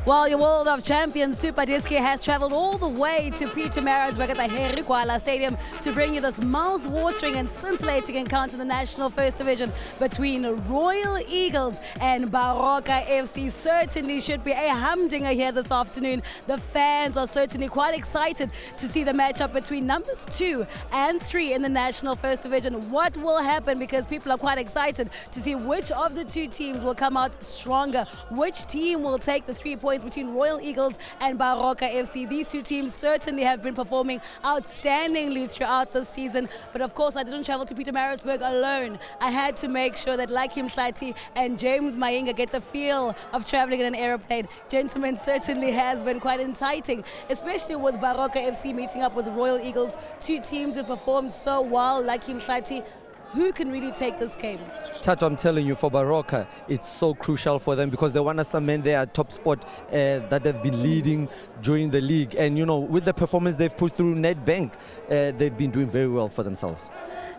Well, your World of Champions Super Diski has traveled all the way to Pietermaritzburg at the Henry Kwala Stadium to bring you this mouth-watering and scintillating encounter in the National First Division between Royal Eagles and Baroka FC. Certainly should be a humdinger here this afternoon. The fans are certainly quite excited to see the matchup between numbers 2 and 3 in the National First Division. What will happen, because people are quite excited to see which of the two teams will come out stronger, which team will take the 3 points between Royal Eagles and Baroka FC. These two teams certainly have been performing outstandingly throughout this season. But of course, I didn't travel to Pietermaritzburg alone. I had to make sure that Lakim Mhlati and James Mayinga get the feel of traveling in an aeroplane. Gentlemen, certainly has been quite exciting, especially with Baroka FC meeting up with Royal Eagles. Two teams have performed so well. Lakim Mhlati, who can really take this game? Tato, I'm telling you, for Baroka, it's so crucial for them because they want to cement their top spot that they've been leading during the league. And, you know, with the performance they've put through Nedbank, they've been doing very well for themselves.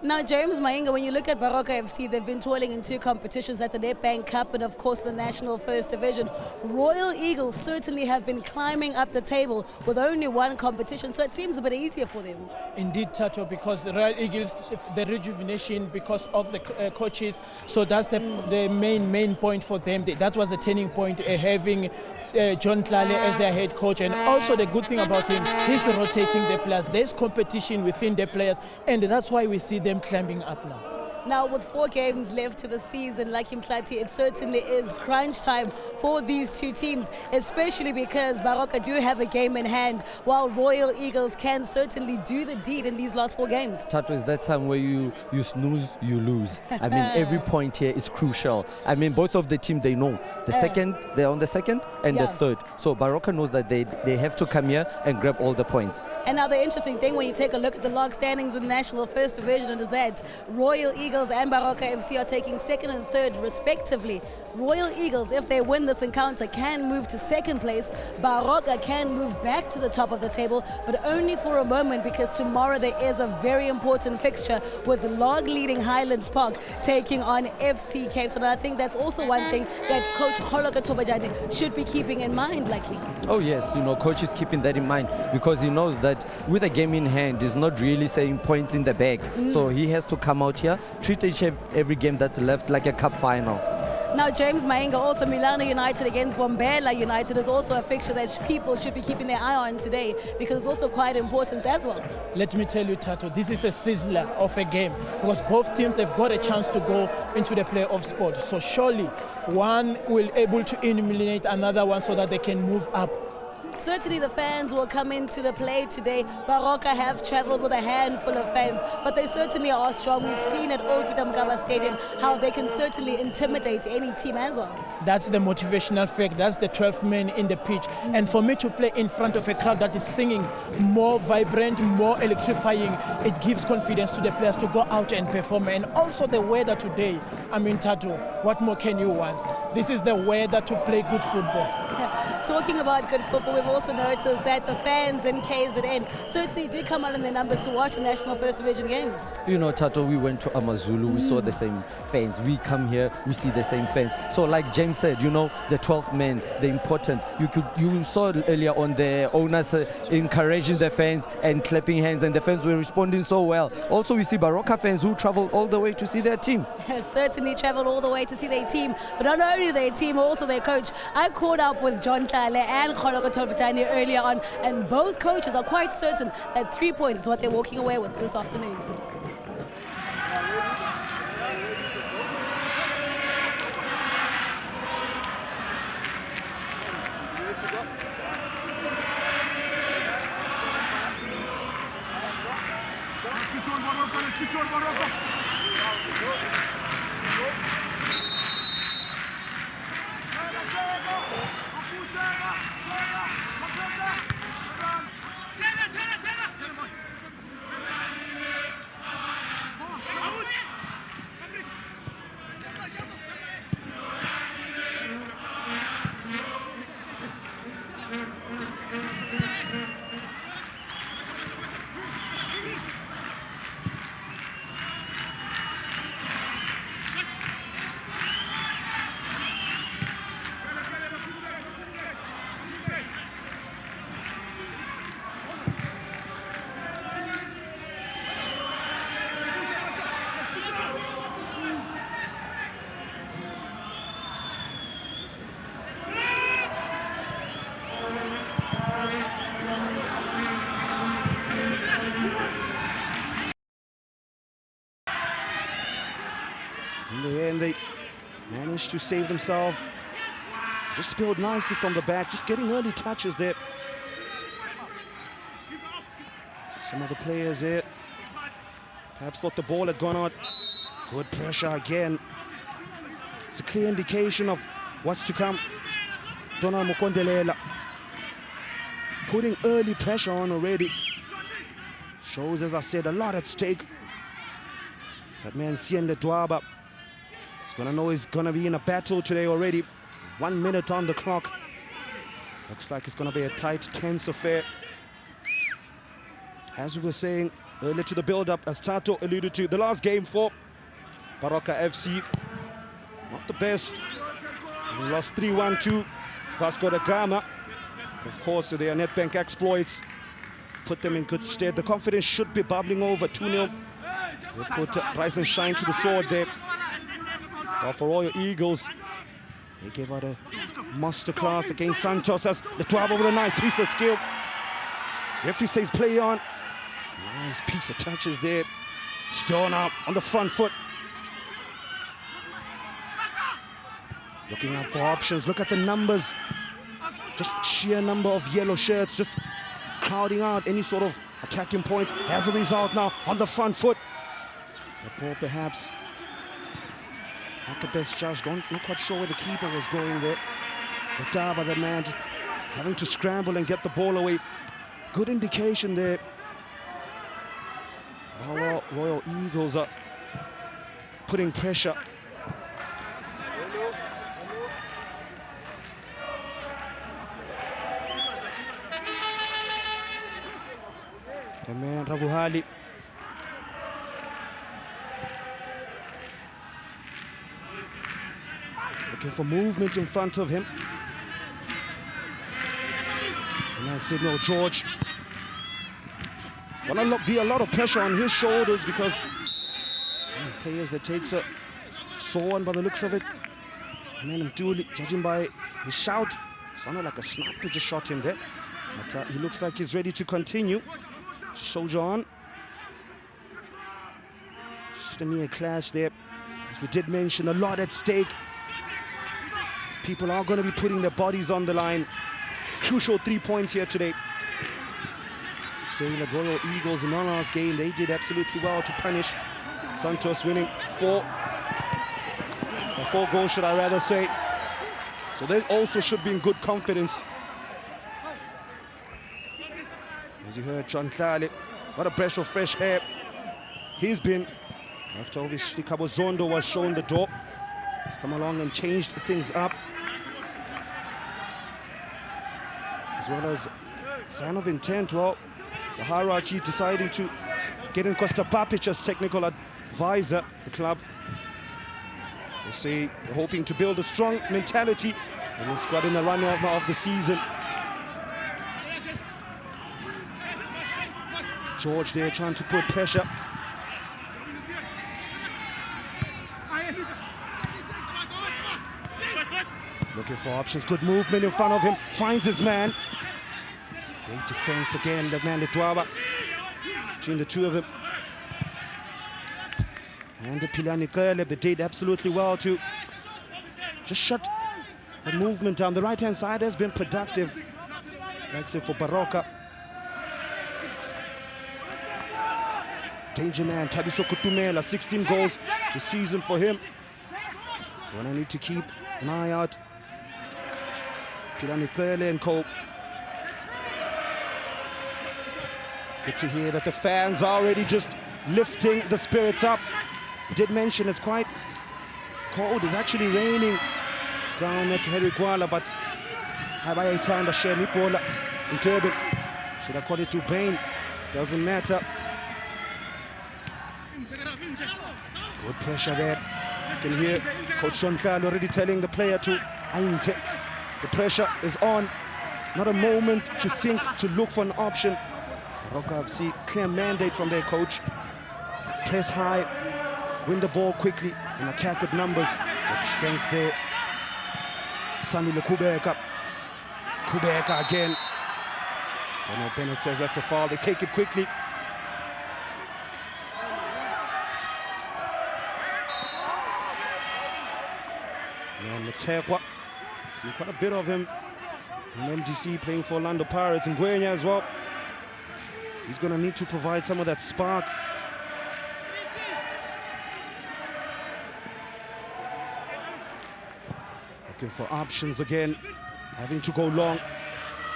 Now, James Mayinga, when you look at Baroka FC, they've been toiling in two competitions, at the Nedbank Cup and, of course, the National First Division. Royal Eagles certainly have been climbing up the table with only one competition, so it seems a bit easier for them. Indeed, Tato, because the Royal Eagles, the rejuvenation because of the coaches, so that's the main point for them. That was the turning point, having John Tlale as their head coach. And also the good thing about him, he's rotating the players. There's competition within the players, and that's why we see them climbing up now. Now, with 4 games left to the season, Lakim Mhlati, it certainly is crunch time for these two teams, especially because Baroka do have a game in hand, while Royal Eagles can certainly do the deed in these last 4 games. Tato, is that time where you snooze, you lose. I mean, every point here is crucial. I mean, both of the teams, they know. They're on the second and the third. So Baroka knows that they have to come here and grab all the points. And now the interesting thing when you take a look at the log standings in the National First Division is that Royal Eagles and Baroka FC are taking 2nd and 3rd respectively. Royal Eagles, if they win this encounter, can move to 2nd place. Baroka can move back to the top of the table, but only for a moment, because tomorrow there is a very important fixture with log leading Highlands Park taking on FC Cape Town. And I think that's also one thing that Coach Kholoka Tobajadi should be keeping in mind, likely. Oh yes, you know, coach is keeping that in mind because he knows that with a game in hand, he's not really saying points in the bag. So he has to come out here, treat every game that's left like a cup final. Now, James Mayinga, also Milano United against Bombela United is also a fixture that people should be keeping their eye on today because it's also quite important as well. Let me tell you, Tato, this is a sizzler of a game because both teams have got a chance to go into the playoff spot. So surely one will able to eliminate another one so that they can move up. Certainly the fans will come into the play today. Baroka have traveled with a handful of fans, but they certainly are strong. We've seen at Old Peter Mokaba Stadium how they can certainly intimidate any team as well. That's the motivational fact. That's the 12th man in the pitch. And for me to play in front of a crowd that is singing, more vibrant, more electrifying, it gives confidence to the players to go out and perform. And also the weather today. I mean, Tato, what more can you want? This is the weather to play good football. Talking about good football, we've also noticed that the fans in KZN certainly did come out in their numbers to watch the National First Division games. You know, Tato, we went to Amazulu, we saw the same fans. We come here, we see the same fans. So like James said, you know, the 12th men, they're important. You saw earlier on the owners encouraging the fans and clapping hands, and the fans were responding so well. Also, we see Baroka fans who traveled all the way to see their team. Certainly traveled all the way to see their team, but not only their team, also their coach. I caught up with John Tlale and Kholoka Tobajadi earlier on, and both coaches are quite certain that 3 points is what they're walking away with this afternoon. In the end, they managed to save themselves. Just spilled nicely from the back, just getting early touches there. Some of the players there perhaps thought the ball had gone out. Good pressure again. It's a clear indication of what's to come. Dona Mukondelela putting early pressure on already. Shows, as I said, a lot at stake. That man Sien Letwaba is gonna know he's gonna be in a battle today already. 1 minute on the clock. Looks like it's gonna be a tight, tense affair. As we were saying earlier to the build-up, as Tato alluded to, the last game for Baroka FC, not the best. We lost 3-1 to Vasco da Gama. Of course, their Netbank exploits put them in good stead. The confidence should be bubbling over. 2-0. They put rise and shine to the sword there. But for Royal Eagles, they gave out a masterclass against Santos as Letwaba with a nice piece of skill. Referee says play on. Nice piece of touches there. Still now on the front foot. Looking out for options. Look at the numbers. Just sheer number of yellow shirts, just crowding out any sort of attacking points. As a result now on the front foot. The ball perhaps not the best judge. Not quite sure where the keeper was going there. But Dava, the man, just having to scramble and get the ball away. Good indication there. How Royal Eagles are putting pressure. The man Ravuhali. Looking for movement in front of him. And then Sidney George. Gonna be a lot of pressure on his shoulders because players that takes a sore one by the looks of it. And then Mtuli, judging by his shout, sounded like a sniper just shot him there. But he looks like he's ready to continue. Soldier on. Just a mere clash there. As we did mention, a lot at stake. People are going to be putting their bodies on the line. It's crucial 3 points here today. Saying the Royal Eagles in our last game, they did absolutely well to punish Santos, winning 4 goals, should I rather say. So they also should be in good confidence. As you heard, John Tlale, what a breath of fresh air he's been. After obviously Cabo Zondo was shown the door, he's come along and changed things up. As well as sign of intent, well, the hierarchy deciding to get in Costa Papic as technical advisor, the club. They say they're hoping to build a strong mentality in the squad in the run of the season. George there trying to put pressure. Looking for options, good movement in front of him, finds his man. Great defense again, the man Letwaba, between the two of them. And the Pilani Kele, they did absolutely well to just shut the movement down. The right-hand side has been productive, like say for Baroka. Danger man, Tabiso Kutumela, 16 goals this season for him. Gonna need to keep an eye out. Pilani Kele and co. Good to hear that the fans are already just lifting the spirits up. Did mention it's quite cold. It's actually raining down at Heriguala, but Hawaii Tanda Shemi Pola in Turban. Should I call it to Bain? Doesn't matter. Good pressure there. You can hear Coach John Khan already telling the player to Ainte. The pressure is on. Not a moment to think, to look for an option. Baroka FC, clear mandate from their coach. Press high, win the ball quickly, and attack with numbers. With strength there. Sani Kubeka. Kubeka again. Daniel Bennett says that's a foul. They take it quickly. And Mutsekwa, seen quite a bit of him in MDC playing for Orlando Pirates, and Gwenya as well. He's going to need to provide some of that spark. Looking for options again, having to go long.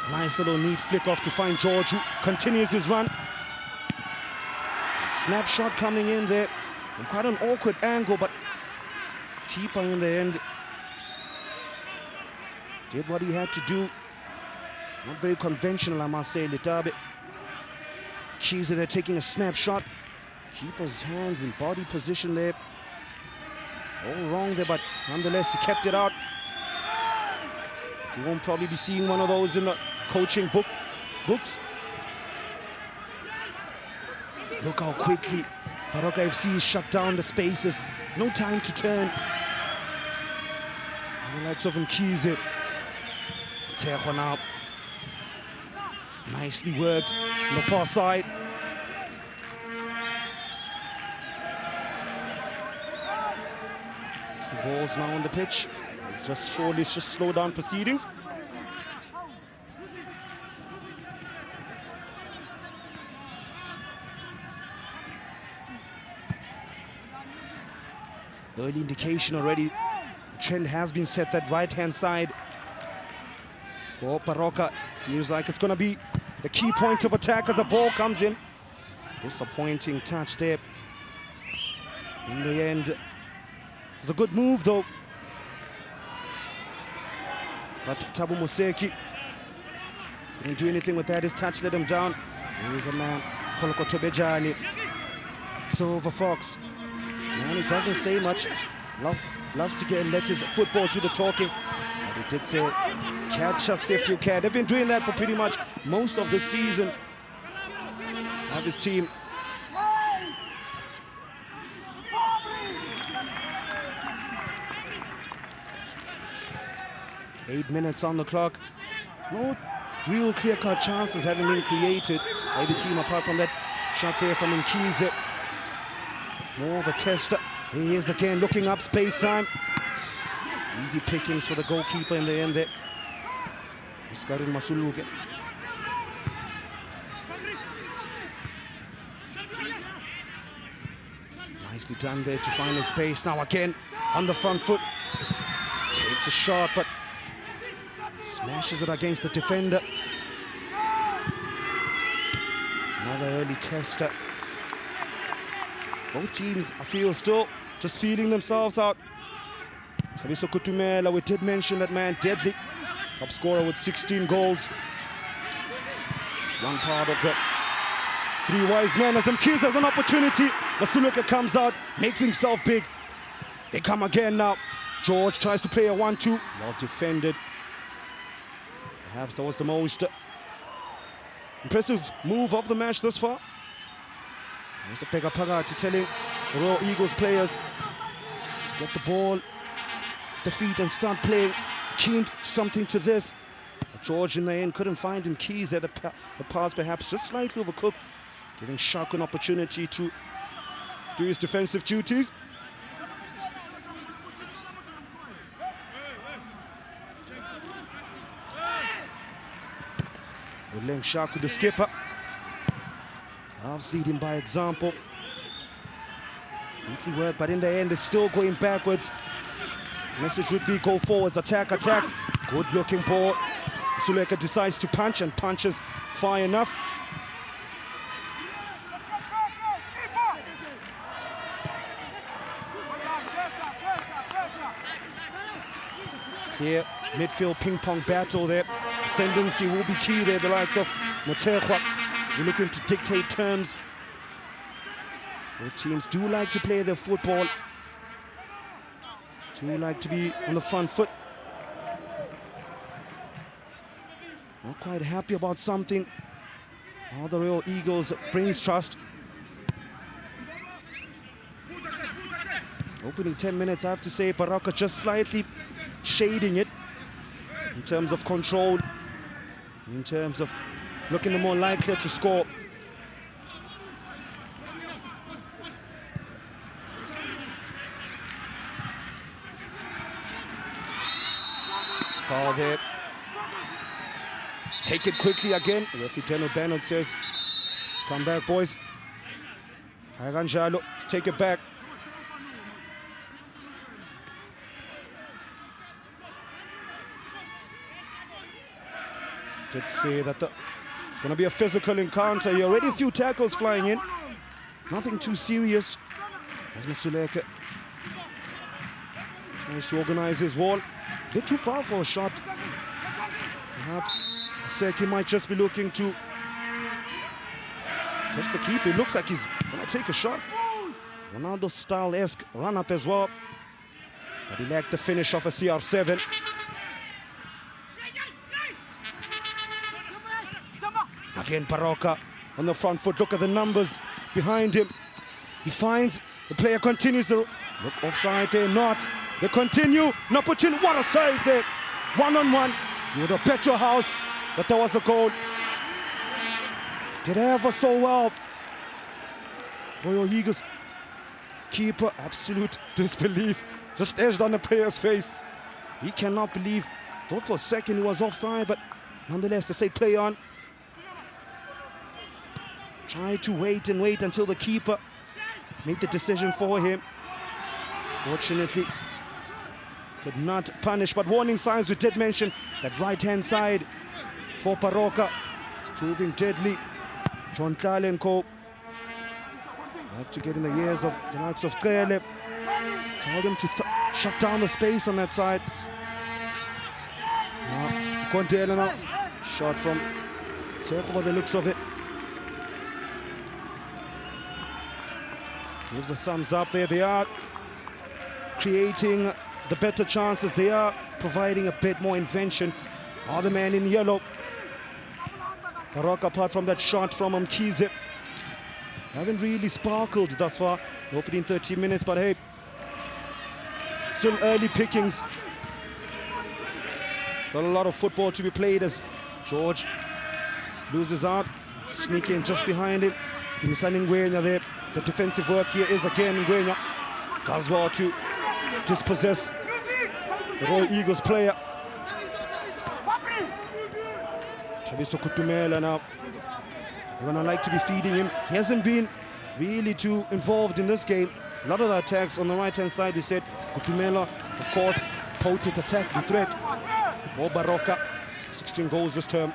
Nice little neat flick off to find George, who continues his run. Snapshot coming in there. And quite an awkward angle, but keeper in the end did what he had to do. Not very conventional, I must say, Litabe. Chiesa there taking a snapshot. Keeper's hands in body position there. All wrong there, but nonetheless, he kept it out. You won't probably be seeing one of those in the coaching books. Look how quickly Baroka FC shut down the spaces. No time to turn. And the likes of Mkhize. Tsekhwa now. Nicely worked on the far side. The ball's now on the pitch. Just slow down proceedings. Early indication already. The trend has been set that right-hand side for Baroka. Seems like it's going to be the key point of attack as the ball comes in. Disappointing touch there. In the end, it was a good move though. But Tabu Museki couldn't do anything with that. His touch let him down. Here's a man, Koloko Tobejani. Silver Fox. Man, he doesn't say much. Loves to get and let his football do the talking. But he did say, catch us if you can. They've been doing that for pretty much most of the season of his team. Eight minutes on the clock. No real clear-cut chances having been created by the team apart from that shot there from Mkhize. More of a tester. He is again looking up space time. Easy pickings for the goalkeeper in the end there. Oscarin Masuluke. Nicely done there to find his space. Now again on the front foot. Takes a shot, but smashes it against the defender. Another early tester. Both teams, I feel, still just feeling themselves out. Tabiso Kutumela, we did mention that man, deadly. Top scorer with 16 goals. It's one part of the three wise men. As Mkhize has an opportunity. Masuluka comes out, makes himself big. They come again now. George tries to play a 1-2. Well defended. Perhaps that was the most impressive move of the match thus far. There's a Pegapagati telling the Royal Eagles players to get the ball, the feet, and start playing. Keen to something to this. But George in the end couldn't find him. Keys at the pass perhaps just slightly overcooked, giving Shaq an opportunity to do his defensive duties. Willem Shaku, the skipper, loves leading by example. Neatly worked, but in the end, it's still going backwards. Message would be go forwards, attack, attack. Good looking ball. Suleka decides to punch and punches far enough. Clear midfield ping pong battle there. Ascendancy will be key there, the likes of Mutsekwa. We're looking to dictate terms. Both teams do like to play their football. Do like to be on the front foot. Not quite happy about something. All the Royal Eagles brings trust. Opening 10 minutes, I have to say, Baroka just slightly shading it in terms of control, in terms of looking more likely to score. Foul there. Take it quickly again. Referee Daniel Bennett says, let's come back, boys. Haganjalo, let's take it back. Did say that it's going to be a physical encounter. Here already a few tackles flying in. Nothing too serious. As Masuleke tries to organize his wall. A bit too far for a shot. Perhaps Seki might just be looking to test the keeper. It looks like he's going to take a shot. Ronaldo style-esque run-up as well. But he lacked the finish of a CR7. Again, Baroka on the front foot. Look at the numbers behind him. He finds the player continues to look offside there. Not. They continue. An opportunity. What a save there. One-on-one. You would have bet your house that there was a goal. Did ever so well. Royal Eagles keeper, absolute disbelief. Just edged on the player's face. He cannot believe. Thought for a second he was offside, but nonetheless, they say play on. Tried to wait and wait until the keeper made the decision for him. Fortunately, could not punish, but warning signs. We did mention that right-hand side for Baroka is proving deadly. John Tlale and co. Like to get in the ears of the likes of Kele. Told him to shut down the space on that side. Now, Kontele now. Shot from Tseko by the looks of it. Gives a thumbs up there. They are creating the better chances. They are providing a bit more invention. Are the man in yellow. Baroka, apart from that shot from Mkhize, haven't really sparkled thus far. Opening 30 minutes, but hey, still early pickings. Still a lot of football to be played as George loses out. Sneaking just behind him. Misani Ngwenya there. The defensive work here is again Ngwenya. Does well to dispossess the Royal Eagles player. Thabiso Kutumela now. They're gonna like to be feeding him. He hasn't been really too involved in this game. A lot of the attacks on the right-hand side, we said. Kutumela, of course, potent attacking threat for Baroka. 16 goals this term.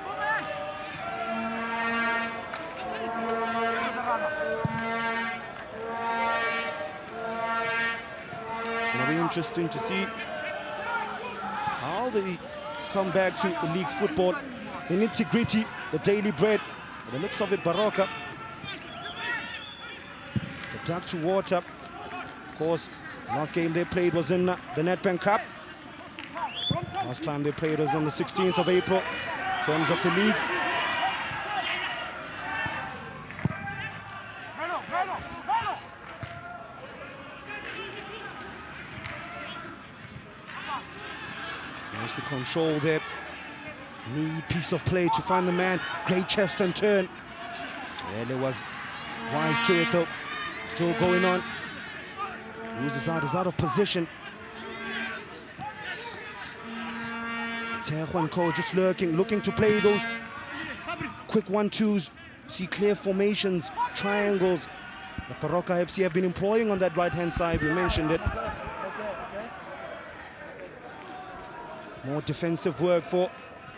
It's gonna be interesting to see how they come back to the league football. The nitty-gritty, the daily bread. By the looks of it, Baroka. The duck to water. Of course, last game they played was in the Nedbank Cup. Last time they played was on the 16th of April. In terms of the league. Nice to control there. Knee piece of play to find the man. Great chest and turn. Ele was wise to it though. Still going on. Loses out, is out of position. Tseko and Co just looking to play those quick 1-2s. See clear formations, triangles that Baroka FC have been employing on that right-hand side. We mentioned it. More defensive work for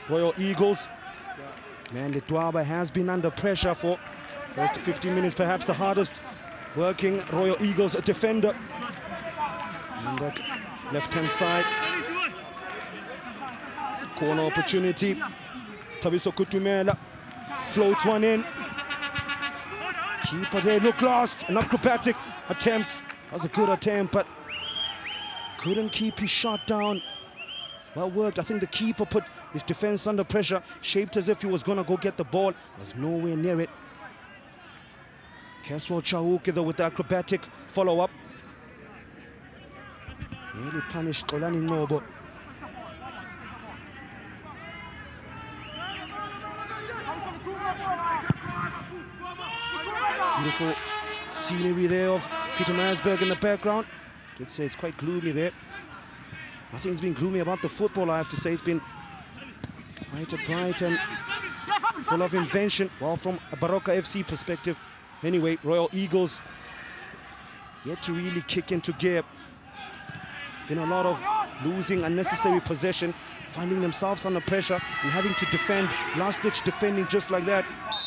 Royal Eagles. Man, Letwaba has been under pressure for first 15 minutes, perhaps the hardest working Royal Eagles defender. On that left-hand side. Corner opportunity. Thabiso Kutumela floats one in. Keeper there, look lost. An acrobatic attempt. That was a good attempt, but couldn't keep his shot down. Well worked. I think the keeper put his defense under pressure, shaped as if he was going to go get the ball. Was nowhere near it. Caswell Chauke though with the acrobatic follow-up. Nearly punished Kolani Nobo. Beautiful scenery there of Pietermaritzburg in the background. Did say it's quite gloomy there. Nothing's been gloomy about the football, I have to say. It's been Quite a bright and full of invention. Well, from a Baroka FC perspective. Anyway, Royal Eagles yet to really kick into gear. Been a lot of losing unnecessary possession, finding themselves under pressure and having to defend, last-ditch defending just like that.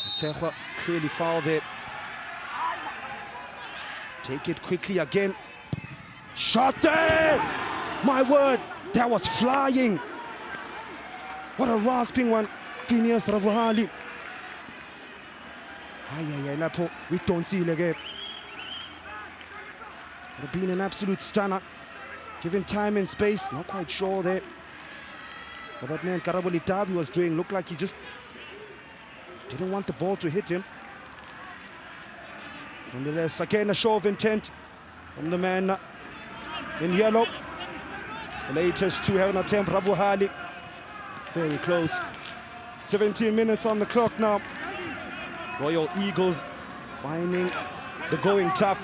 Motsekwa clearly fouled there. Take it quickly again. Shot there! My word, that was flying. What a rasping one, Phineas Ravuhali. Lapho, we don't see it again. Would have been an absolute stunner. Given time and space, not quite sure there what that man Karaboli Davi was doing. Looked like he just didn't want the ball to hit him. Nonetheless, again a show of intent from the man in yellow. The latest to have an attempt, Ravuhali. Very close. 17 minutes on the clock now. Royal Eagles finding the going tough.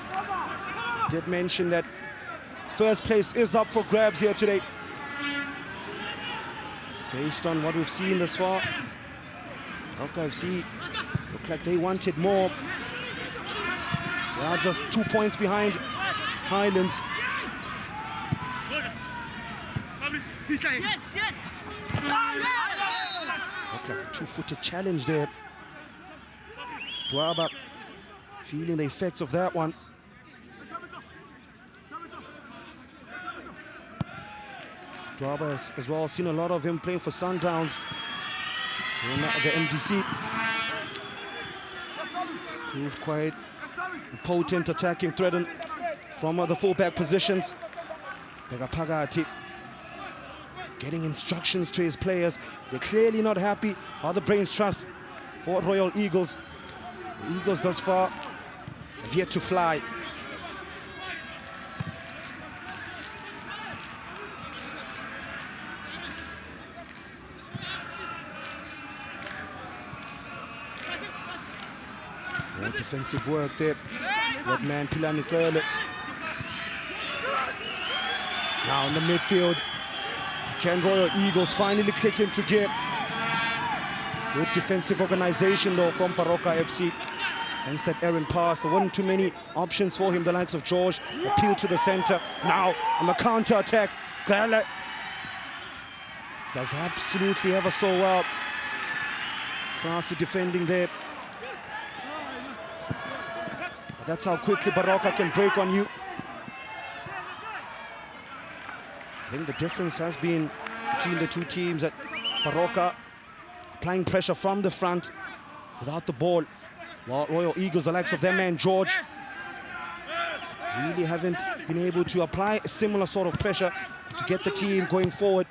Did mention that first place is up for grabs here today. Based on what we've seen thus far, Baroka FC look like they wanted more. They are just 2 points behind Highlands. Look like a two-footed challenge there. Dwaba feeling the effects of that one. Dwaba has as well seen a lot of him playing for Sundowns in the MDC. Proved quite a potent attacking threat from the fullback positions. Begapagati getting instructions to his players. They're clearly not happy. Are the brains trust for Royal Eagles? The Eagles thus far have yet to fly. More defensive work there. That man Pilani Kele. Now in the midfield, can Royal Eagles finally click into gear? Good defensive organization though from Baroka FC. Hence that errant pass, there weren't too many options for him. The likes of George appeal to the center. Now on the counter attack, Kele does absolutely ever so well. Classy defending there. But that's how quickly Baroka can break on you. I think the difference has been between the two teams that Baroka applying pressure from the front without the ball, while Royal Eagles, the likes of their man George, really haven't been able to apply a similar sort of pressure to get the team going forward.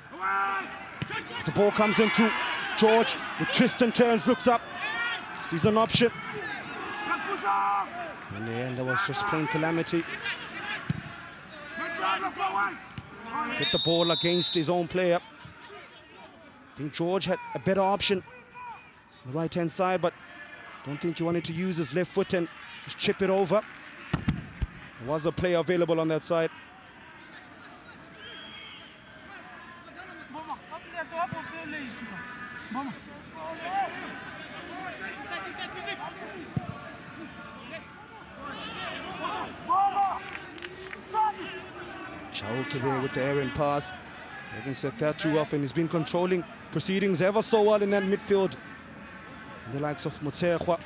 As the ball comes into George with twists and turns, looks up, sees an option. In the end, there was just plain calamity. Hit the ball against his own player. I think George had a better option on the right-hand side, but don't think he wanted to use his left foot and just chip it over. There was a player available on that side. Chauke there with the errant pass. Hasn't set that too often. He's been controlling proceedings ever so well in that midfield. And the likes of Motsekwa.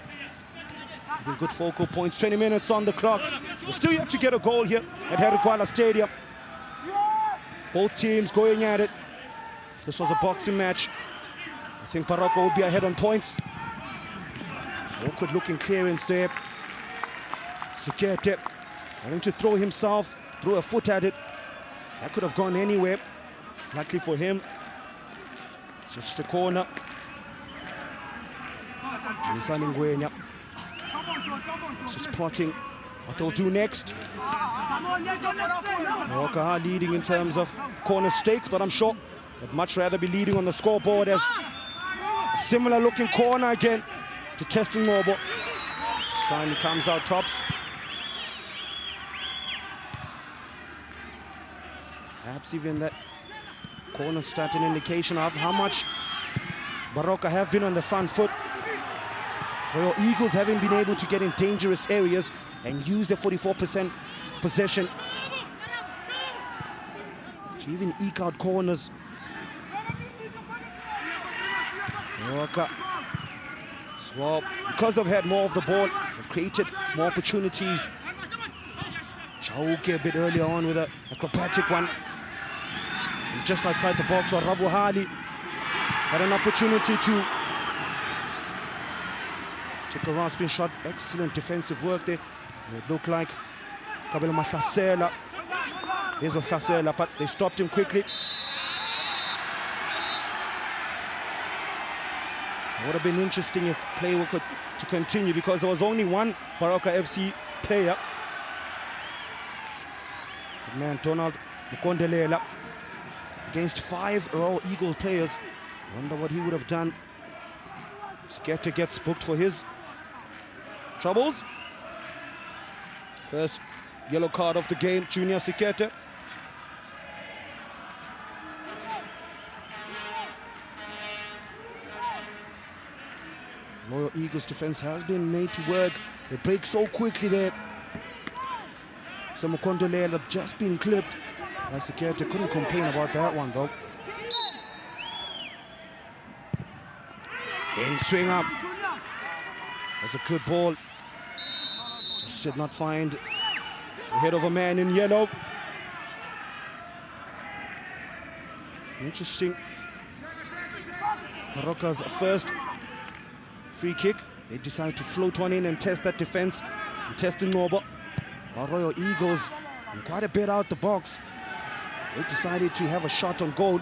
Good focal points. 20 minutes on the clock. We're still yet to get a goal here at Herikuala Stadium. Both teams going at it. This was a boxing match. I think Baroka would be ahead on points. Awkward looking clearance there. Sikete having to throw himself, throw a foot at it. That could have gone anywhere. Luckily for him, it's just a corner. Just plotting what they'll do next. Baroka leading in terms of corner stakes, but I'm sure they'd much rather be leading on the scoreboard as a similar looking corner again to Testing Mobile. This time he comes out tops. Perhaps even that corner stat an indication of how much Baroka have been on the front foot. Royal Eagles haven't been able to get in dangerous areas and use their 44% possession to even eke out corners. Baroka, well, because they've had more of the ball, they've created more opportunities. Chauke a bit earlier on with an acrobatic one. And just outside the box, where Rabu Hali had an opportunity to take a rasping shot. Excellent defensive work there. It looked like Kabelo Mahlasela. There's a Hlasela, but they stopped him quickly. It would have been interesting if play could to continue, because there was only one Baroka FC player. The man Donald Mukondelela against 5 Royal Eagle players. Wonder what he would have done. Sikete gets booked for his troubles. First yellow card of the game, Junior Sikete. Royal Eagles defense has been made to work. They break so quickly there. So Mukondolela just been clipped. Sikete couldn't complain about that one though. Then swing up. That's a good ball. Just did not find the head of a man in yellow. Interesting. Baroka's first free kick. They decide to float one in and test that defense. And testing Nobo. Our Royal Eagles quite a bit out the box. They decided to have a shot on goal.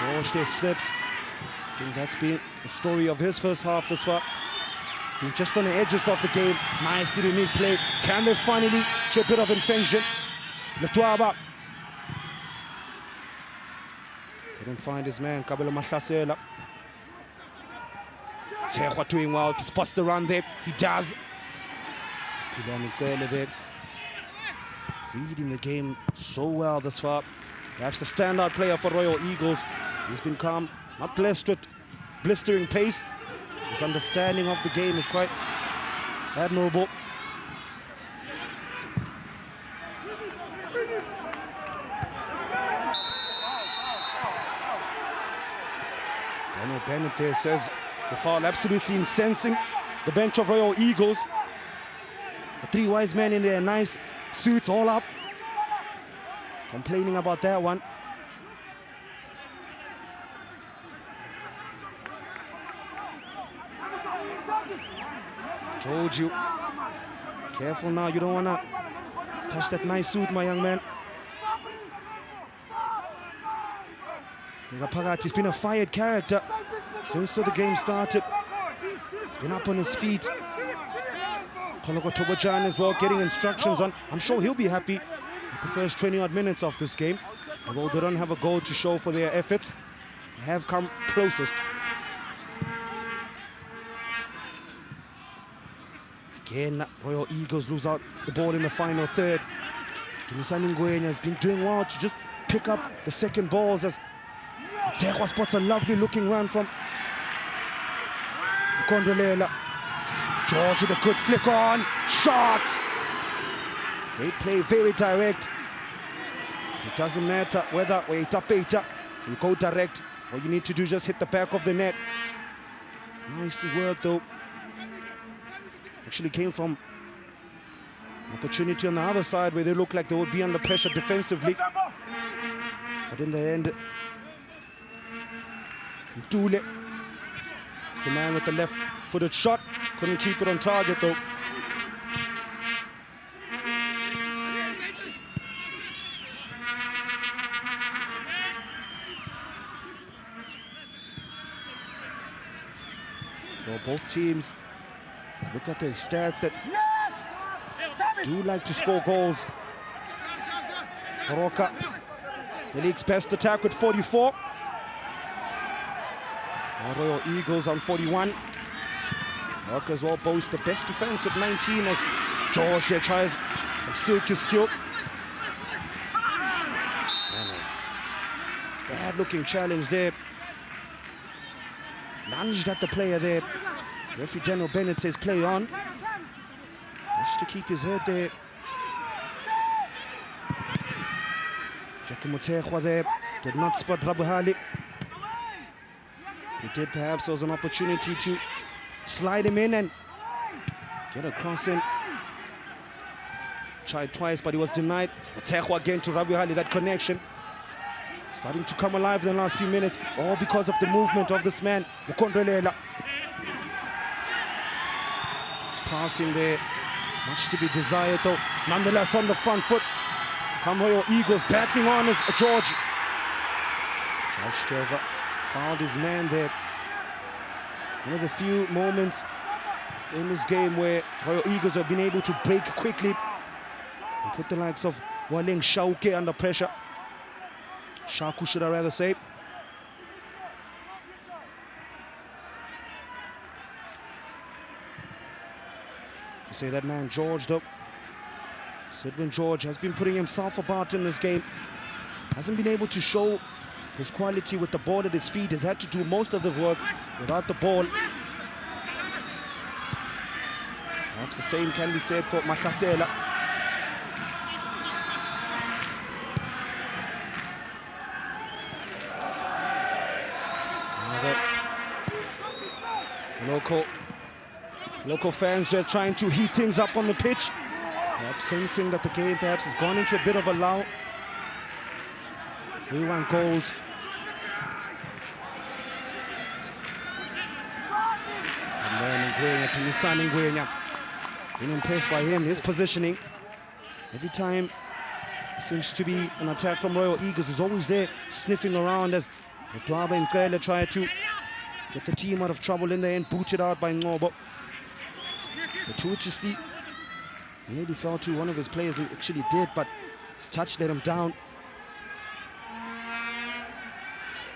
George there slips. I think that's been the story of his first half thus far. It's been just on the edges of the game. Nice little neat play. Can they finally show a bit of invention? Latuaba couldn't find his man, Kabelo Mahlasela. Tshekwa doing well. He spots the run there. He does. There. Reading the game so well thus far. Perhaps the standout player for Royal Eagles. He's been calm, not blessed with blistering pace. His understanding of the game is quite admirable. Daniel Bennett there says it's a foul, absolutely incensing the bench of Royal Eagles. The 3 wise men in their nice suits all up, complaining about that one. Told you. Careful now, you don't want to touch that nice suit, my young man. He's been a fired character since the game started. He's been up on his feet. Koloko Tobojan as well, getting instructions on. I'm sure he'll be happy with the first 20-odd minutes of this game. Although they don't have a goal to show for their efforts, they have come closest. Again, Royal Eagles lose out the ball in the final third. Dumisani Ngwenya has been doing well to just pick up the second balls as Tshekwa spots a lovely looking run from Kondolela. George with a good flick on, shot! They play very direct. It doesn't matter whether we tapeta, you go direct. All you need to do is just hit the back of the net. Nicely worked though. Actually came from opportunity on the other side where they look like they would be under pressure defensively. But in the end, Ntule, the man with the left-footed shot, couldn't keep it on target though. So both teams look at their stats that do like to score goals. Baroka, the league's best attack with 44. Our Royal Eagles on 41. Baroka as well boasts the best defense with 19 as George here tries some silky skill. Bad-looking challenge there. Lunged at the player there. Referee Daniel Bennett says play on. Just to keep his head there. Jackie Mutehwa there. Did not spot Rabuhali. He did, perhaps there was an opportunity to slide him in and get a cross in. Tried twice, but he was denied. Mutehwa again to Rabuhali, that connection. Starting to come alive in the last few minutes, all because of the movement of this man, Mukondrelela. It's passing there, much to be desired though. Nonetheless, on the front foot, Royal Eagles backing on as George. George Stelva found his man there. One of the few moments in this game where Royal Eagles have been able to break quickly and put the likes of Waleng Shauke under pressure. Shaku, should I rather say. To say that man George though, Sidwin George has been putting himself about in this game. Hasn't been able to show his quality with the ball at his feet. Has had to do most of the work without the ball. Perhaps the same can be said for Makasela. Local fans are trying to heat things up on the pitch. Perhaps sensing that the game perhaps has gone into a bit of a lull. They want goals. And then Nguenya to his son Nguenya. Been impressed by him, his positioning. Every time it seems to be an attack from Royal Eagles, he's always there sniffing around as Dwaba and Nkele try to get the team out of trouble in there and booted out by Ngobo. Fortuitously, nearly fell to one of his players. He actually did, but his touch let him down.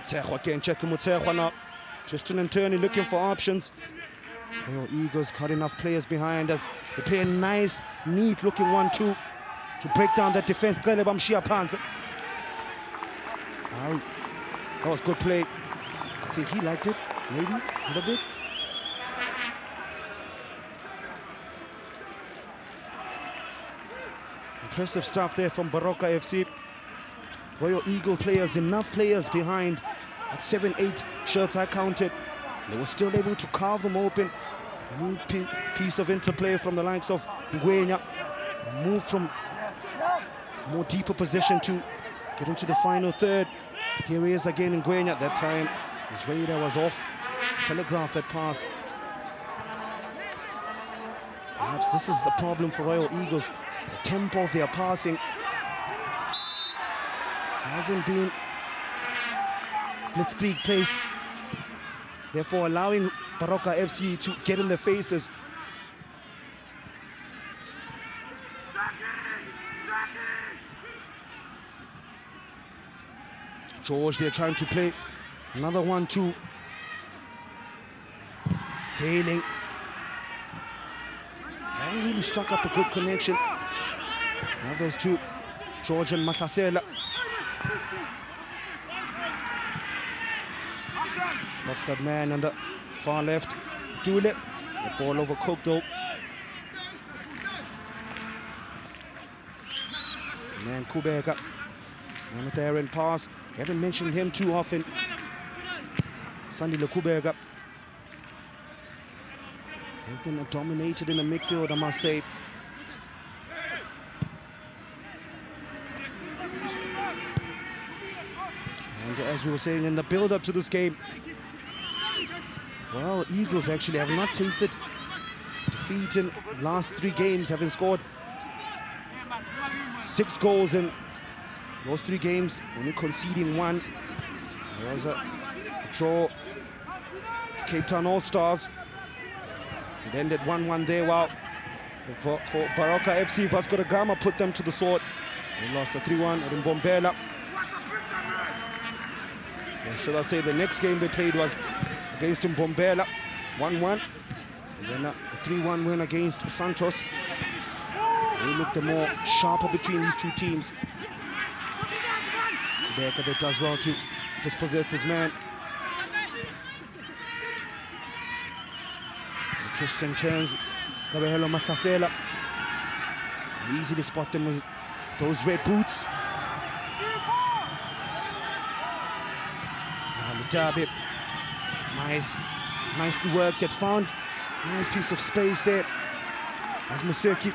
Mutehwa again, checking Mutehwa now. Twisting and turning, looking for options. Royal Eagles got enough players behind us. They play a nice, neat-looking 1-2 to break down that defense. That was good play. I think he liked it, maybe a little bit. Impressive stuff there from Baroka FC. Royal Eagle players, enough players behind. At 7-8 shots I counted. They were still able to carve them open. A new piece of interplay from the likes of Nguenya. Move from more deeper position to get into the final third. Here he is again, Nguenya. That time his radar was off. Telegraph that pass. Perhaps this is the problem for Royal Eagles. The tempo of their passing hasn't been blitzkrieg pace, therefore allowing Baroka FC to get in their faces. George, they're trying to play another 1-2. Failing. They really struck up a good connection. Now those two, George and Makasela. Spots that man on the far left, Dule. The ball overcooked though. Man Kubeka, man with the errant pass. Haven't mentioned him too often. Sandy Kubeka. They've been dominated in the midfield, I must say. And as we were saying in the build-up to this game, well, Eagles actually have not tasted defeat in last 3 games, having scored 6 goals in those 3 games, only conceding 1. There was a draw, Cape Town All-Stars. It ended 1-1 there. Wow. For Baroka FC, Vasco da Gama put them to the sword. They lost a 3-1 at Mbombela. And should I say the next game they played was against Mbombela, 1-1. And then a 3-1 win against Santos. They looked the more sharper between these two teams. Kubeka that does well to dispossess his man. The twists and turns. Kabehelo Makasela. Easily spot them with those red boots. Now Lutabe. Nicely worked, yet found nice piece of space there. As Museki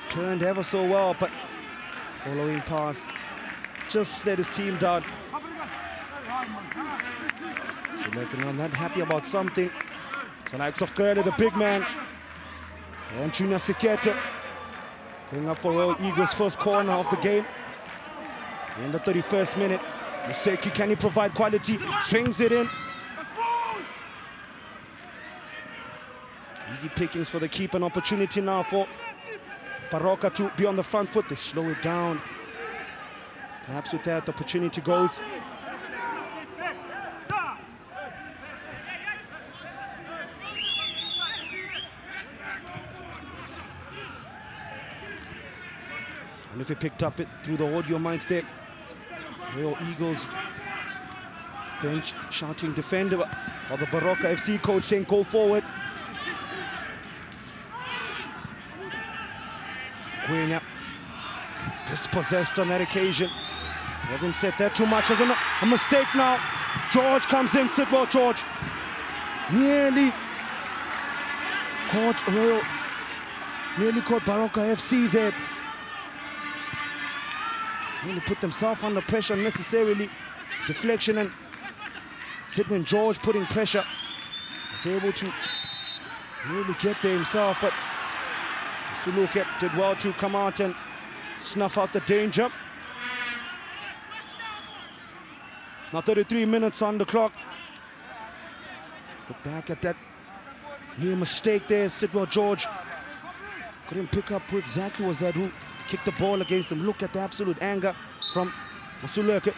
turned ever so well, but following pass just let his team down. So they're not happy about something. So likes of Kerde, the big man, and Junior Sikete going up for Royal Eagles' first corner of the game. In the 31st minute, Museki, can he provide quality? Swings it in. Easy pickings for the keeper, an opportunity now for Baroka to be on the front foot. They slow it down. Perhaps with that, the opportunity goes. And if he picked up it through the audio mics there, Royal Eagles bench shouting defender, or the Baroka FC coach saying go forward. Gwenya dispossessed on that occasion. Haven't said that too much as a mistake now. George comes in, Sidwell George. Nearly caught Baroka FC there. Nearly put themselves under pressure unnecessarily. Deflection, and Sidwell George putting pressure. Was able to nearly get there himself, but Suluke did well to come out and snuff out the danger. Now 33 minutes on the clock. Look back at that near mistake there. Sidwell George couldn't pick up who exactly was that who kicked the ball against him. Look at the absolute anger from Suluke.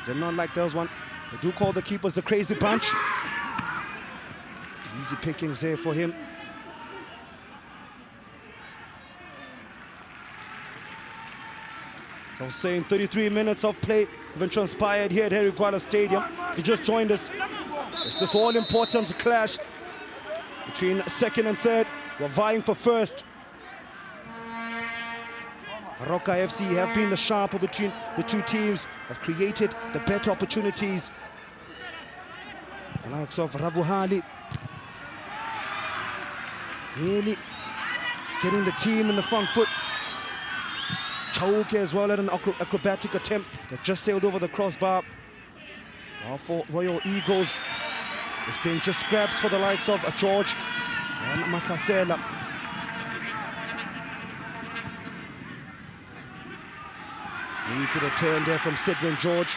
Did not like those one. They do call the keepers the crazy bunch. Easy pickings there for him. So I was saying 33 minutes of play have been transpired here at Harry Gwala Stadium. If you just joined us, it's this all-important clash between second and third. We're vying for first. Baroka FC have been the sharper between the two teams, have created the better opportunities. The likes of Rabuhali really getting the team in the front foot. Chauke as well at an acrobatic attempt that just sailed over the crossbar. Well, for Royal Eagles, it's been just scraps for the likes of George and Makasela. He could have turned there from Sidwell George.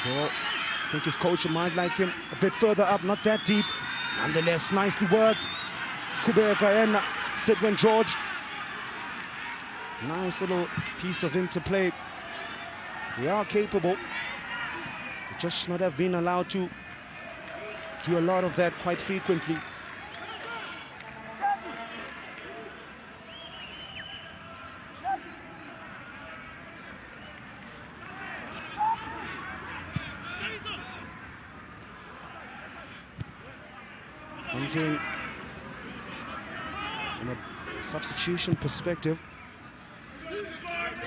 Though I think his coach might like him a bit further up, not that deep. Nonetheless, nicely worked. Kubeka and Sidwell George. Nice little piece of interplay. We are capable. We just not have been allowed to do a lot of that quite frequently. Wondering from a substitution perspective,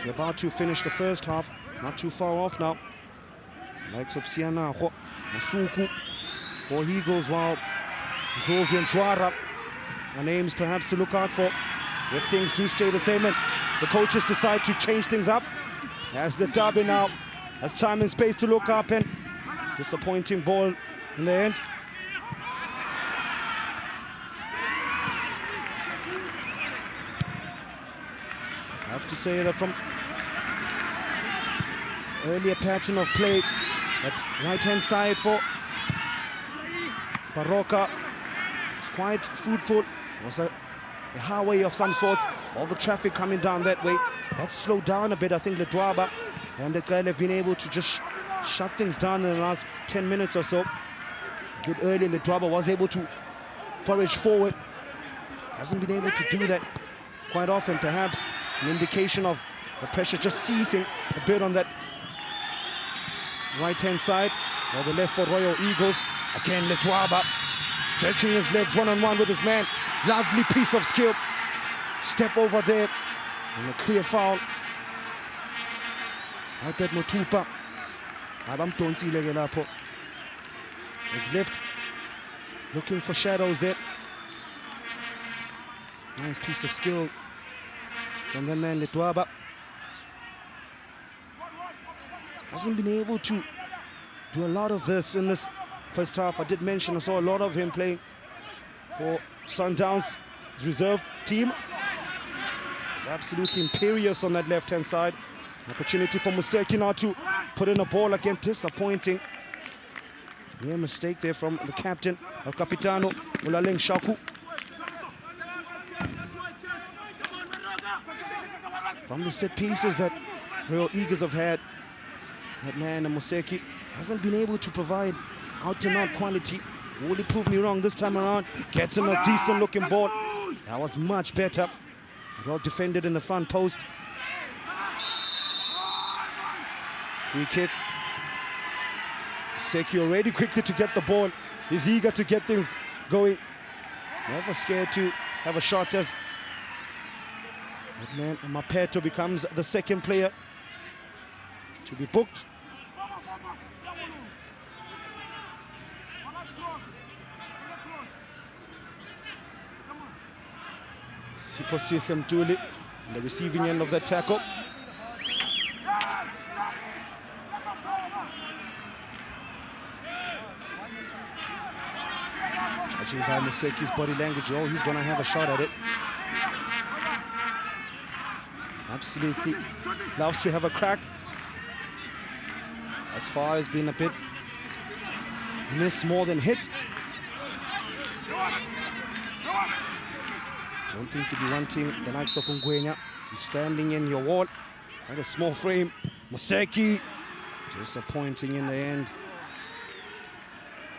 we're about to finish the first half, not too far off now. Likes of Siana, Masuku, for Eagles, while Grovi and Chwara are names perhaps to look out for if things do stay the same and the coaches decide to change things up. As the derby now has time and space to look up, and disappointing ball in the end. I have to say that from earlier pattern of play, that right-hand side for Baroka is quite fruitful. It was a highway of some sort. All the traffic coming down that way. That's slowed down a bit, I think, Ledwaba and the guy have been able to just shut things down in the last 10 minutes or so. Good early, Ledwaba was able to forage forward. Hasn't been able to do that quite often, perhaps an indication of the pressure just ceasing. a bit on that right-hand side, or the left for Royal Eagles. Again, Letwaba stretching his legs one-on-one with his man. Lovely piece of skill. Step over there, and a clear foul. Out at Motupa. His left, looking for shadows there. Nice piece of skill from the man Letwaba. Hasn't been able to do a lot of this in this first half. I did mention I saw a lot of him playing for Sundowns' reserve team. He's absolutely imperious on that left-hand side. Opportunity for Museki now to put in a ball again. Disappointing. Yeah, mistake there from the captain, El Capitano, Ulaleng Shaku. From the set pieces that Royal Eagles have had, that man, Museki, hasn't been able to provide out-and-out quality. Really proved me wrong this time around. Gets him a decent-looking ball. That was much better. Well defended in the front post. Free kick. Museki already quickly to get the ball. He's eager to get things going. Never scared to have a shot as that man Mapeto becomes the second player to be booked. Siposihle Mtuli on the receiving end of that tackle. Judging by Museki's body language, oh, he's going to have a shot at it. Absolutely loves to have a crack. As far as being a bit miss more than hit. Don't think to be wanting the likes of Ungwenya. He's standing in your wall at a small frame. Museki disappointing in the end.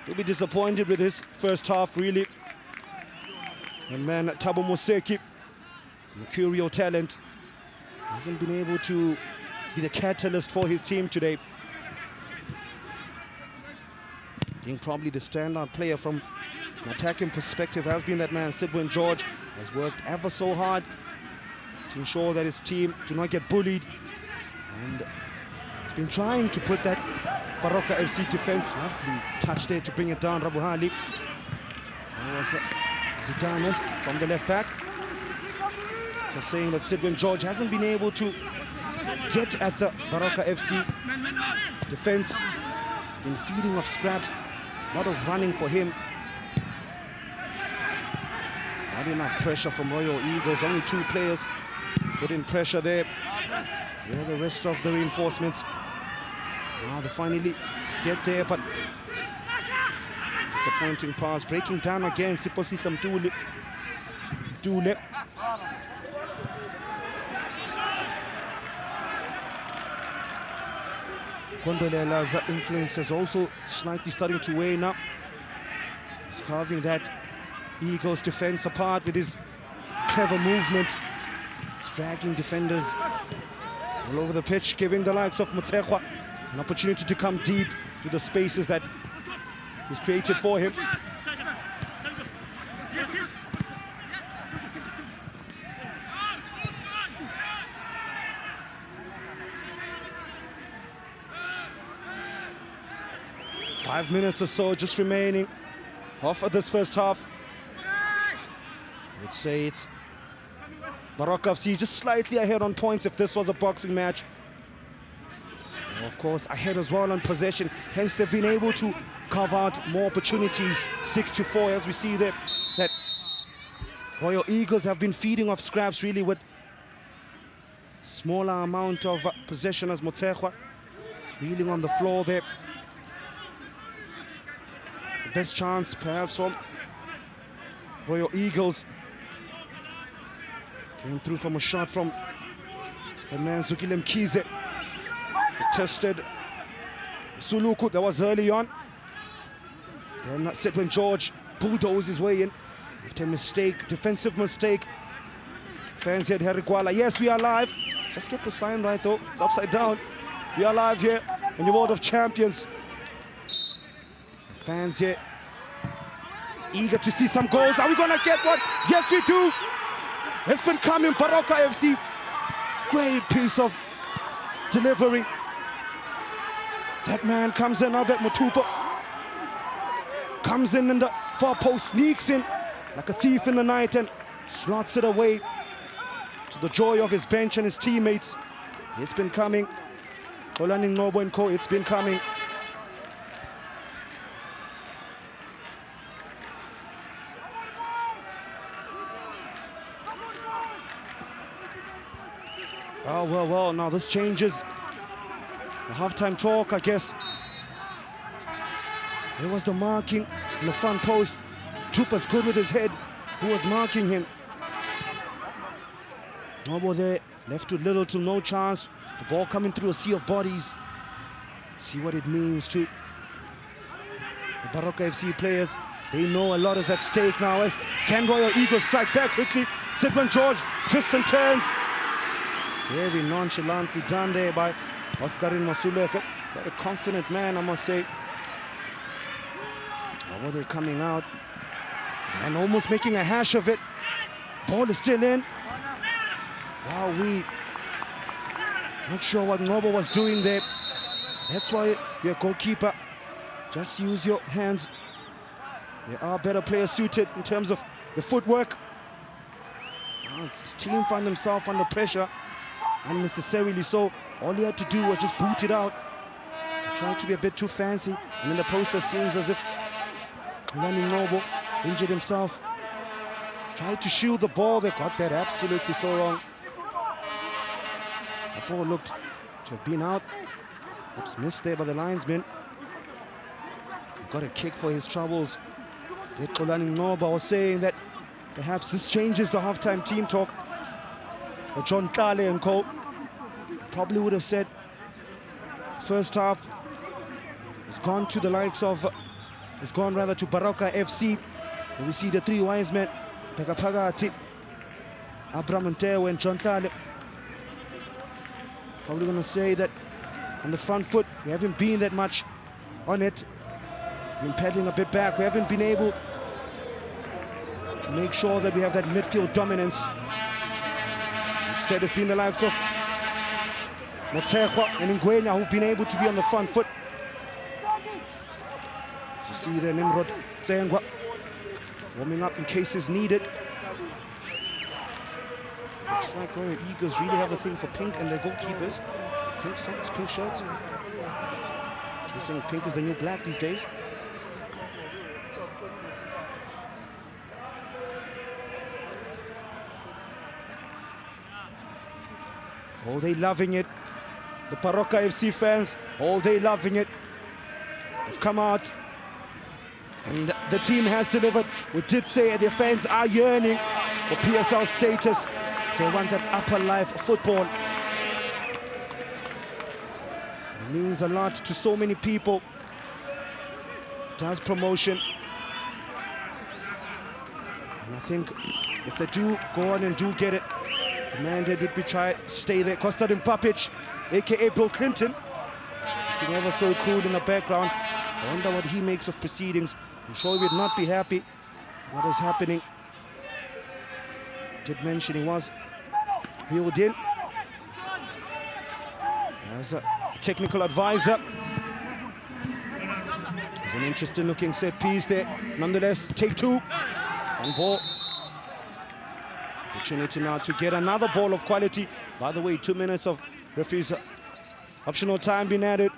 He'll be disappointed with his first half, really. And man, Thabo Museki, his mercurial talent, hasn't been able to be the catalyst for his team today. I think probably the standout player from an attacking perspective has been that man, Sidwin George. Has worked ever so hard to ensure that his team do not get bullied. And he's been trying to put that Baroka FC defense. Lovely touch there to bring it down, Rabuhali. That was Zidane-esque from the left back. So saying that Sidwin George hasn't been able to get at the Baroka FC defense. He's been feeding off scraps, a lot of running for him. Not enough pressure from Royal Eagles. Only two players put in pressure there. Yeah, the rest of the reinforcements. Now they finally get there, but disappointing pass. Breaking down again, Siposihle Mtuli. Gondolela's influence is also slightly starting to wane up. He's carving that Eagles defense apart with his clever movement. He's dragging defenders all over the pitch, giving the likes of Motsekwa an opportunity to come deep to the spaces that he's created for him. Five minutes or so just remaining off of this first half. I'd say it's Baroka FC just slightly ahead on points if this was a boxing match. And of course, ahead as well on possession. Hence, they've been able to carve out more opportunities. 6-4, as we see there, that Royal Eagles have been feeding off scraps really with smaller amount of possession as Motsekwa. It's reeling on the floor there. The best chance perhaps from Royal Eagles. Came through from a shot from the man Zukile Mkhize. Tested Suluku, that was early on. Then Sidwin George bulldozed his way in after a mistake, defensive mistake. Fans said Herikwala, yes, we are live. Just get the sign right though. It's upside down. We are live here in the World of Champions. The fans here eager to see some goals. Are we gonna get one? Yes, we do. It's been coming, Baroka FC. Great piece of delivery. That man comes in, Albert Mutupa. Comes in the far post, sneaks in like a thief in the night and slots it away to the joy of his bench and his teammates. It's been coming. Olaning Nobo and Co, it's been coming. Oh, well, now this changes. The halftime talk, I guess. There was the marking in the front post. Tupa's good with his head. Who was marking him? Nobo there, left with little to no chance. The ball coming through a sea of bodies. See what it means to the Baroka FC players. They know a lot is at stake now as can Royal Eagles strike back quickly. Sidman George twists and turns. Very nonchalantly done there by Oscarin Masuleka. Very confident man, I must say. Oh, they're coming out and almost making a hash of it. Ball is still in. Wow, not sure what Nobo was doing there. That's why you're a goalkeeper. Just use your hands. There are better players suited in terms of the footwork. Oh, his team found himself under pressure. Unnecessarily so. All he had to do was just boot it out. Trying to be a bit too fancy. And in the process seems as if Lani Nobo injured himself. Tried to shield the ball. They got that absolutely so wrong. The ball looked to have been out. Oops, missed there by the linesman. Got a kick for his troubles. Lani Nobo was saying that perhaps this changes the halftime team talk. John Kale and Co. probably would have said first half has gone to the likes of, has gone rather to Baroka FC. And we see the three wise men, Pagapagati, Abraham Ntewe and John Kale. Probably going to say that on the front foot, we haven't been that much on it. We've been pedaling a bit back. We haven't been able to make sure that we have that midfield dominance. Instead, it's been the likes of Motsekwa and Ngwenya who've been able to be on the front foot. You see there Nimrod Tsengwa warming up in case it's needed. Looks like Royal Eagles really have a thing for pink and their goalkeepers. Pink socks, pink shirts. They're saying pink is the new black these days. Oh, they loving it. The Baroka FC fans, oh, they loving it. They've come out and the team has delivered. We did say their fans are yearning for PSL status. They want that upper life football. It means a lot to so many people. It does promotion. And I think if they do go on and do get it, the mandate would be try stay there. Kostadin Papic, aka Bill Clinton, looking ever so cool in the background. I wonder what he makes of proceedings. I'm sure he would not be happy what is happening. Did mention he was wheeled in as a technical advisor. It's an interesting looking set piece there. Nonetheless, take two. One ball. Opportunity now to get another ball of quality. By the way, 2 minutes of referee's optional time being added.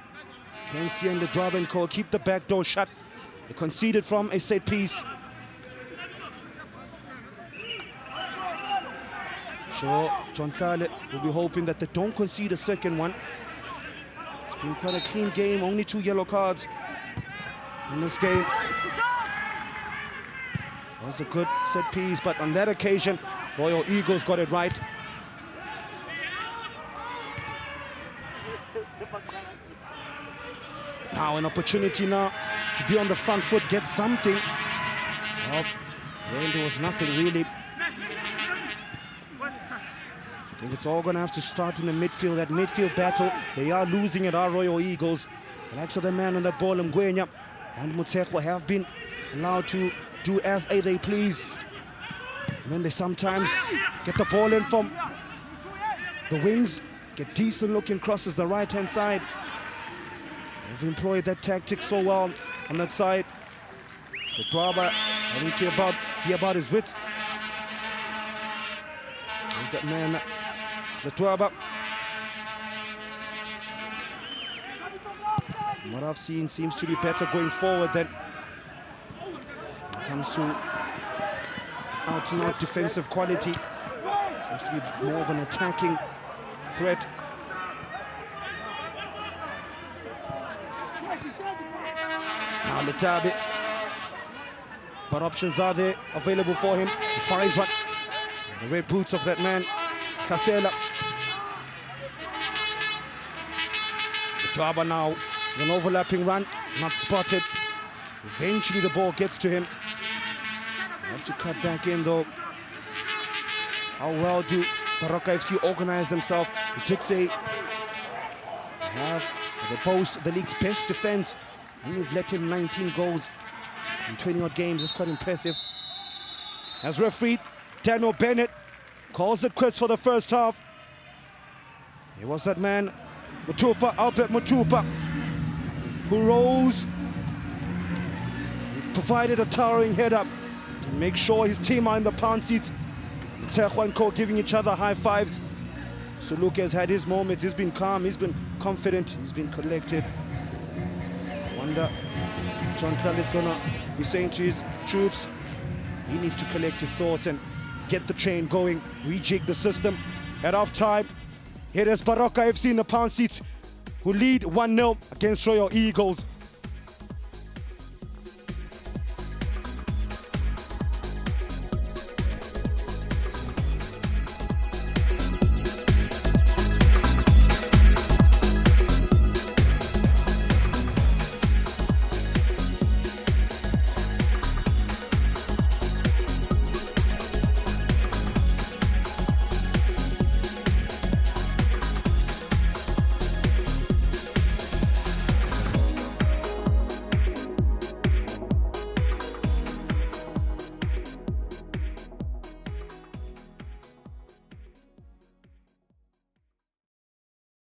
Kensi and the Durban call keep the back door shut. They conceded from a set piece. Sure, John Kale will be hoping that they don't concede a second one. It's been quite a clean game, only 2 yellow cards in this game. That was a good set piece, but on that occasion, Royal Eagles got it right. Now an opportunity now to be on the front foot, get something. Oh, then there was nothing really. I think it's all going to have to start in the midfield, that midfield battle. They are losing it, our Royal Eagles. The likes of the man on that ball, Mgwenya and Mutsekwa, have been allowed to do as they please. And then they sometimes get the ball in from the wings, get decent looking crosses the right-hand side. They've employed that tactic so well on that side. The Dwaba having to be about his wits. There's that man, the Dwaba. What I've seen seems to be better going forward than when it comes to out-and-out defensive quality. Seems to be more of an attacking threat. Now Letabe, but options are there available for him. He finds one. The red boots of that man, Kasela. Letabe now, an overlapping run, not spotted. Eventually the ball gets to him. Have to cut back in though. How well do Baroka FC organize themselves? The Dixie have they boast the league's best defense. We've let in 19 goals in 20-odd games. That's quite impressive. As referee Daniel Bennett calls it quits for the first half. It was that man, Albert Mutupa, who rose, provided a towering head up to make sure his team are in the pound seats. Tsekwa and Co giving each other high fives. So Luke has had his moments. He's been calm, he's been confident, he's been collected. I wonder John Klal is gonna be saying to his troops, he needs to collect his thoughts and get the train going, rejig the system. At half time, here is Baroka FC in the pound seats, who lead 1-0 against Royal Eagles.